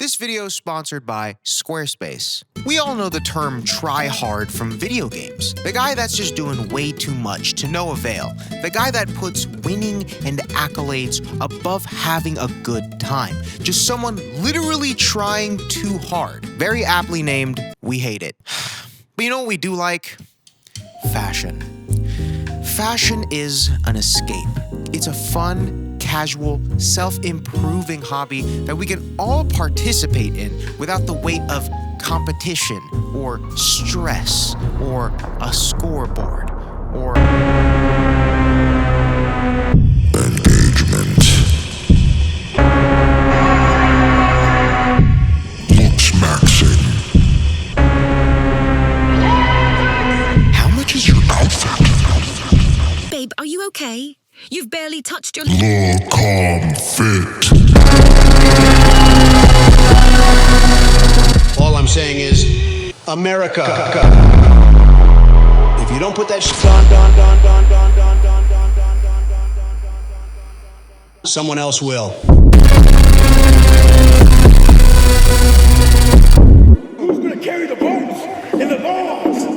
This video is sponsored by Squarespace. We all know the term tryhard from video games. The guy that's just doing way too much to no avail. The guy that puts winning and accolades above having a good time. Just someone literally trying too hard. Very aptly named, we hate it. But you know what we do like? Fashion. Fashion is an escape. It's a fun, casual, self-improving hobby that we can all participate in without the weight of competition or stress or a scoreboard or engagement. Looks maxing. How much is your outfit? Babe, are you okay? You've barely touched your... Look, calm, fit. All I'm saying is, America. If you don't put that shit on, someone else will. Who's gonna carry the boats and the logs?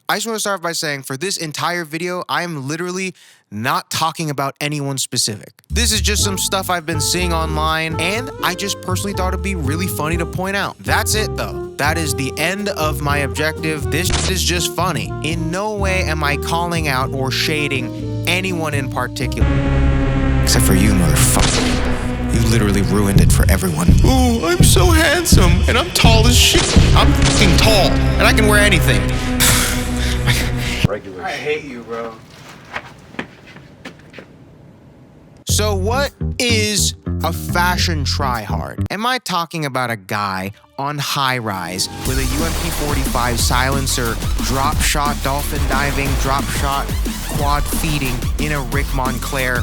I just want to start by saying for this entire video, I am literally not talking about anyone specific. This is just some stuff I've been seeing online, and I just personally thought it'd be really funny to point out. That's it though. That is the end of my objective. This is just funny. In no way am I calling out or shading anyone in particular. Except for you, motherfucker. You literally ruined it for everyone. Oh, I'm so handsome, and I'm tall as shit. I'm fucking tall, and I can wear anything. I hate you, bro. So what is a fashion tryhard? Am I talking about a guy on high rise with a UMP-45 silencer, drop shot dolphin diving, drop shot quad feeding in a Rick Montclair?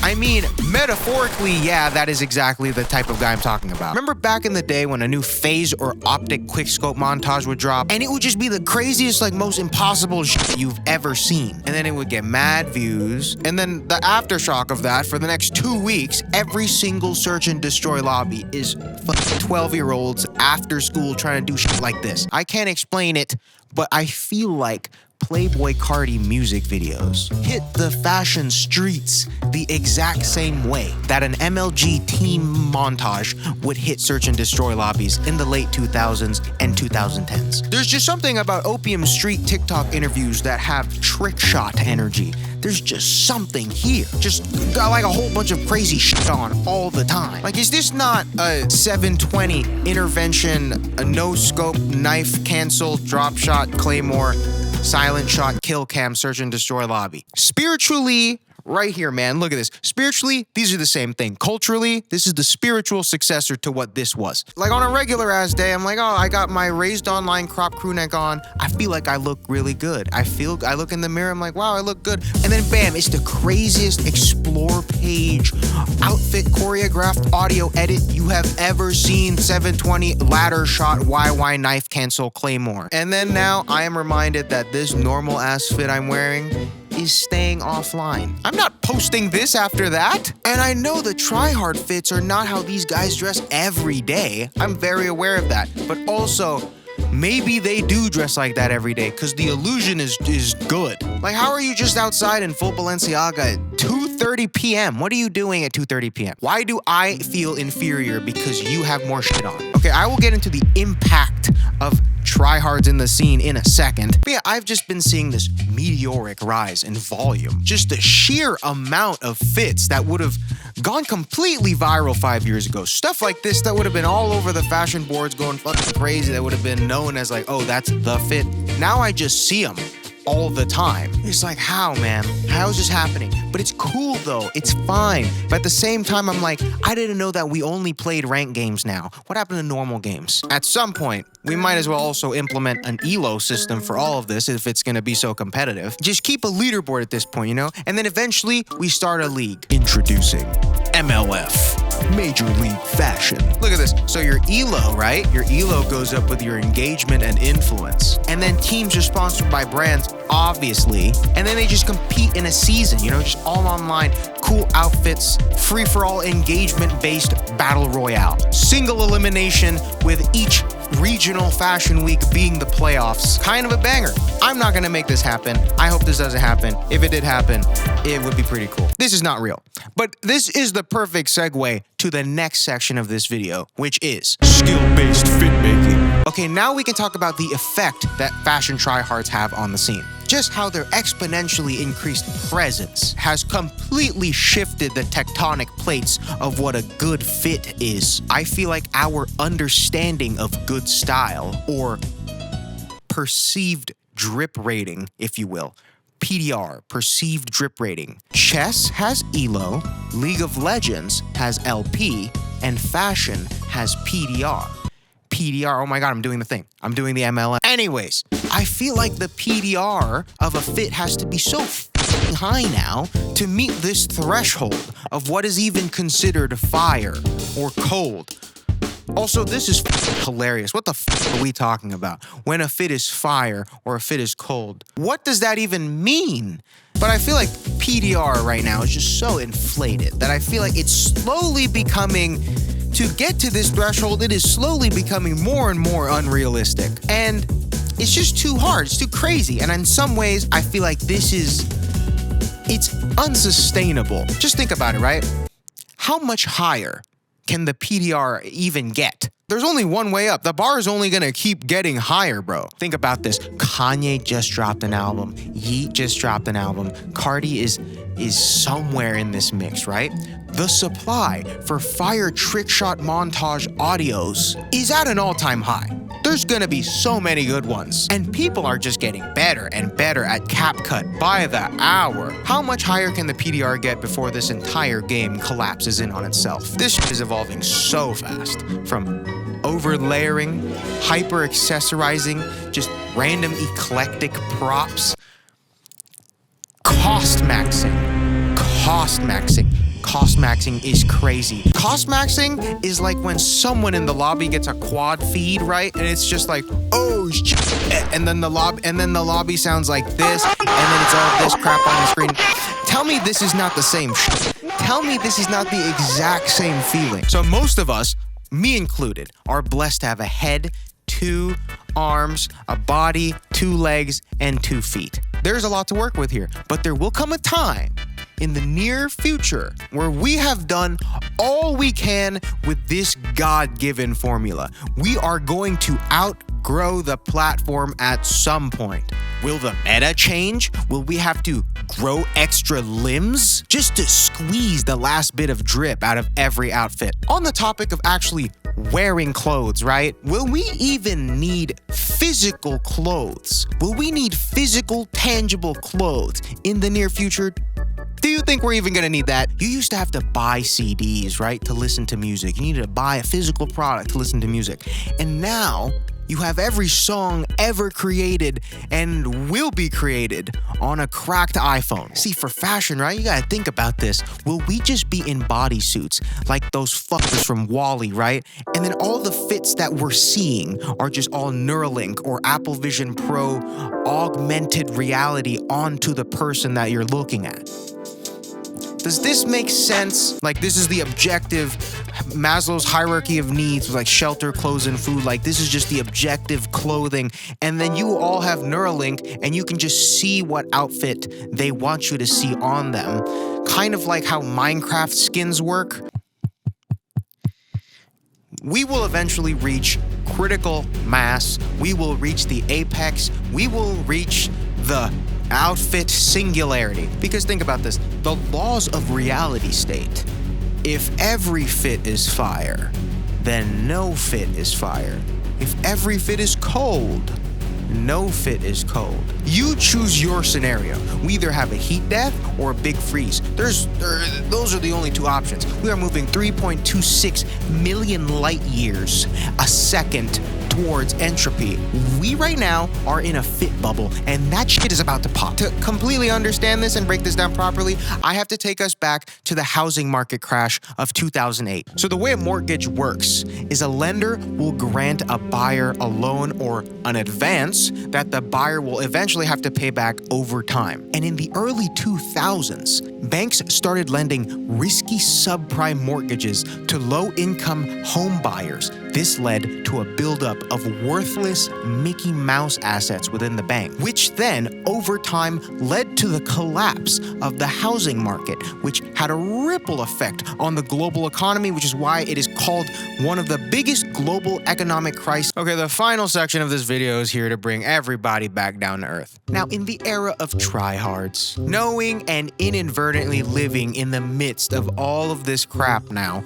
I mean, metaphorically, yeah, that is exactly the type of guy I'm talking about. Remember back in the day when a new phase or optic quickscope montage would drop, and it would just be the craziest, like, most impossible shit you've ever seen. And then it would get mad views, and then the aftershock of that for the next 2 weeks, every single search and destroy lobby is fucking 12-year-olds after school trying to do shit like this. I can't explain it, but I feel like Playboy Cardi music videos hit the fashion streets the exact same way that an MLG team montage would hit search and destroy lobbies in the late 2000s and 2010s. There's just something about Opium Street TikTok interviews that have trick shot energy. There's just something here. Just got like a whole bunch of crazy shit on all the time. Like, is this not a 720 intervention, a no scope, knife cancel, drop shot, claymore, silent shot, kill cam, search and destroy lobby? Spiritually, right here, man, look at this. Spiritually, these are the same thing. Culturally, this is the spiritual successor to what this was. Like on a regular ass day, I'm like, oh, I got my raised online crop crew neck on. I feel like I look really good. I look in the mirror, I'm like, wow, I look good. And then bam, it's the craziest explore page, outfit choreographed audio edit you have ever seen. 720 ladder shot, YY knife cancel claymore. And then now I am reminded that this normal ass fit I'm wearing is staying offline. I'm not posting this after that. And I know the tryhard fits are not how these guys dress every day. I'm very aware of that. But also, maybe they do dress like that every day because the illusion is good. Like, how are you just outside in full Balenciaga at 2:30 p.m.? What are you doing at 2:30 p.m.? Why do I feel inferior because you have more shit on? Okay, I will get into the impact of tryhards in the scene in a second. But yeah, I've just been seeing this meteoric rise in volume. Just the sheer amount of fits that would have gone completely viral 5 years ago. Stuff like this that would have been all over the fashion boards going fucking crazy, that would have been known as like, oh, that's the fit. Now I just see them all the time. It's like, how, man? How is this happening? But it's cool though. It's fine. But at the same time, I'm like, I didn't know that we only played ranked games now. What happened to normal games? At some point, we might as well also implement an elo system for all of this if it's gonna be so competitive. Just keep a leaderboard at this point, you know? And then eventually, we start a league. Introducing MLF. Major League Fashion. Look at this. So your ELO, right? Your ELO goes up with your engagement and influence. And then teams are sponsored by brands, obviously. And then they just compete in a season, just all online, cool outfits, free-for-all engagement-based battle royale. Single elimination with each regional fashion week being the playoffs. Kind of a banger. I'm not gonna make this happen. I hope this doesn't happen. If it did happen, it would be pretty cool. This is not real. But this is the perfect segue to the next section of this video, which is skill-based fit making. Okay, now we can talk about the effect that fashion tryhards have on the scene. Just how their exponentially increased presence has completely shifted the tectonic plates of what a good fit is. I feel like our understanding of good style, or perceived drip rating, if you will, PDR, perceived drip rating. Chess has ELO, League of Legends has LP, and fashion has PDR. PDR, oh my god, I'm doing the thing. I'm doing the MLM. Anyways, I feel like the PDR of a fit has to be so high now to meet this threshold of what is even considered fire or cold. Also, this is hilarious. What the are we talking about? When a fit is fire or a fit is cold? What does that even mean? But I feel like PDR right now is just so inflated that I feel like it's slowly becoming, to get to this threshold, it is slowly becoming more and more unrealistic. And it's just too hard, it's too crazy. And in some ways, I feel like it's unsustainable. Just think about it, right? How much higher can the PDR even get? There's only one way up. The bar is only gonna keep getting higher, bro. Think about this. Kanye just dropped an album. Yeet just dropped an album. Cardi is somewhere in this mix, right? The supply for fire trick shot montage audios is at an all-time high. There's gonna be so many good ones. And people are just getting better and better at CapCut by the hour. How much higher can the PDR get before this entire game collapses in on itself? This shit is evolving so fast. From over-layering, hyper-accessorizing, just random eclectic props. Cost maxing. Cost maxing is crazy. Cost maxing is like when someone in the lobby gets a quad feed, right? And it's just like, oh shit. And then the lobby sounds like this, and then it's all this crap on the screen. Tell me this is not the same shit. Tell me this is not the exact same feeling. So most of us, me included, are blessed to have a head, 2 arms, a body, 2 legs, and 2 feet. There's a lot to work with here, but there will come a time in the near future where we have done all we can with this God-given formula. We are going to outgrow the platform at some point. Will the meta change? Will we have to grow extra limbs just to squeeze the last bit of drip out of every outfit? On the topic of actually wearing clothes, right? Will we even need physical clothes? Will we need physical, tangible clothes in the near future? Do you think we're even gonna need that? You used to have to buy CDs, right, to listen to music. You needed to buy a physical product to listen to music. And now, you have every song ever created and will be created on a cracked iPhone. See, for fashion, right, you gotta think about this. Will we just be in bodysuits like those fuckers from WALL-E, right? And then all the fits that we're seeing are just all Neuralink or Apple Vision Pro augmented reality onto the person that you're looking at. Does this make sense? Like, this is the objective Maslow's hierarchy of needs, like shelter, clothes, and food. Like, this is just the objective clothing. And then you all have Neuralink, and you can just see what outfit they want you to see on them. Kind of like how Minecraft skins work. We will eventually reach critical mass. We will reach the apex. We will reach the outfit singularity. Because think about this, the laws of reality state. If every fit is fire, then no fit is fire. If every fit is cold, no fit is cold. You choose your scenario. We either have a heat death or a big freeze. Those are the only 2 options. We are moving 3.26 million light years a second towards entropy. We right now are in a fit bubble, and that shit is about to pop. To completely understand this and break this down properly, I have to take us back to the housing market crash of 2008. So the way a mortgage works is a lender will grant a buyer a loan or an advance that the buyer will eventually have to pay back over time. And in the early 2000s, banks started lending risky subprime mortgages to low-income home buyers. This led to a buildup of worthless Mickey Mouse assets within the bank, which then, over time, led to the collapse of the housing market, which had a ripple effect on the global economy, which is why it is called one of the biggest global economic crises. Okay, the final section of this video is here to bring everybody back down to earth. Now, in the era of tryhards, knowing and inadvertently living in the midst of all of this crap now,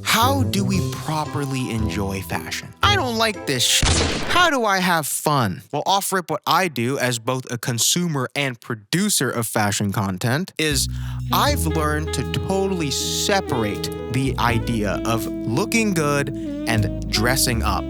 how do we properly enjoy fashion? I don't like this shit. How do I have fun? Well, off rip, what I do as both a consumer and producer of fashion content is I've learned to totally separate the idea of looking good and dressing up.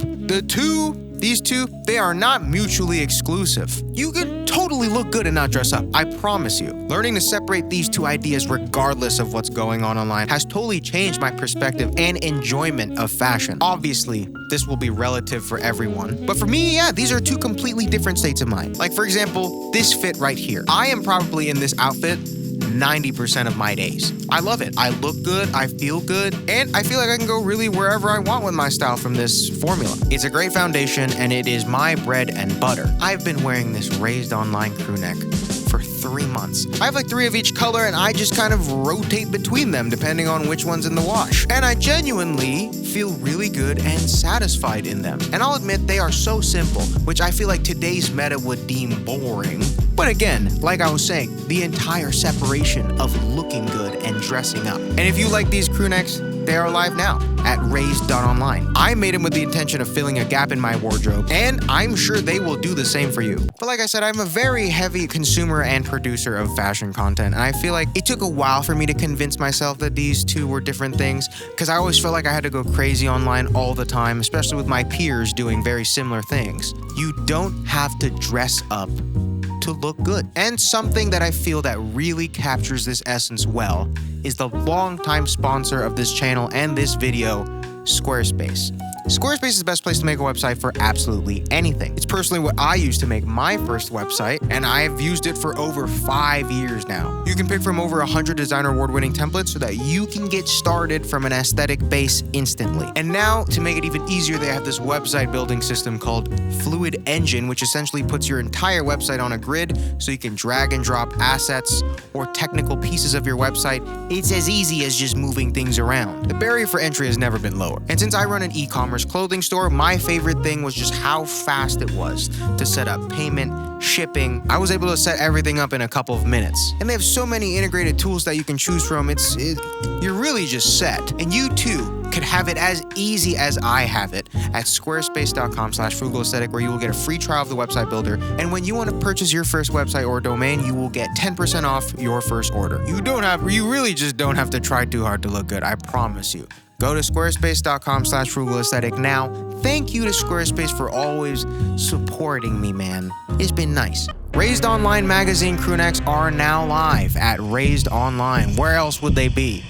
These two, they are not mutually exclusive. You can totally look good and not dress up, I promise you. Learning to separate these two ideas regardless of what's going on online has totally changed my perspective and enjoyment of fashion. Obviously, this will be relative for everyone. But for me, yeah, these are two completely different states of mind. Like for example, this fit right here. I am probably in this outfit 90% of my days. I love it. I look good, I feel good, and I feel like I can go really wherever I want with my style from this formula. It's a great foundation, and it is my bread and butter. I've been wearing this raised online crew neck for 3 months. I have like 3 of each color, and I just kind of rotate between them depending on which one's in the wash. And I genuinely feel really good and satisfied in them. And I'll admit they are so simple, which I feel like today's meta would deem boring. But again, like I was saying, the entire separation of looking good and dressing up. And if you like these crew necks, they are live now at raised.online. I made them with the intention of filling a gap in my wardrobe, and I'm sure they will do the same for you. But like I said, I'm a very heavy consumer and producer of fashion content, and I feel like it took a while for me to convince myself that these two were different things, because I always felt like I had to go crazy online all the time, especially with my peers doing very similar things. You don't have to dress up to look good. And something that I feel that really captures this essence well is the longtime sponsor of this channel and this video, Squarespace. Squarespace is the best place to make a website for absolutely anything. It's personally what I used to make my first website, and I've used it for over 5 years now. You can pick from over 100 designer award-winning templates so that you can get started from an aesthetic base instantly. And now, to make it even easier, they have this website building system called Fluid Engine, which essentially puts your entire website on a grid so you can drag and drop assets or technical pieces of your website. It's as easy as just moving things around. The barrier for entry has never been lower. And since I run an e-commerce clothing store, my favorite thing was just how fast it was to set up payment, shipping. I was able to set everything up in a couple of minutes. And they have so many integrated tools that you can choose from. You're really just set. And you too could have it as easy as I have it at squarespace.com/frugalaesthetic, where you will get a free trial of the website builder. And when you want to purchase your first website or domain, you will get 10% off your first order. You really just don't have to try too hard to look good, I promise you. Go to squarespace.com/frugalaesthetic now. Thank you to Squarespace for always supporting me, man. It's been nice. Raised Online magazine crew necks are now live at Raised Online. Where else would they be?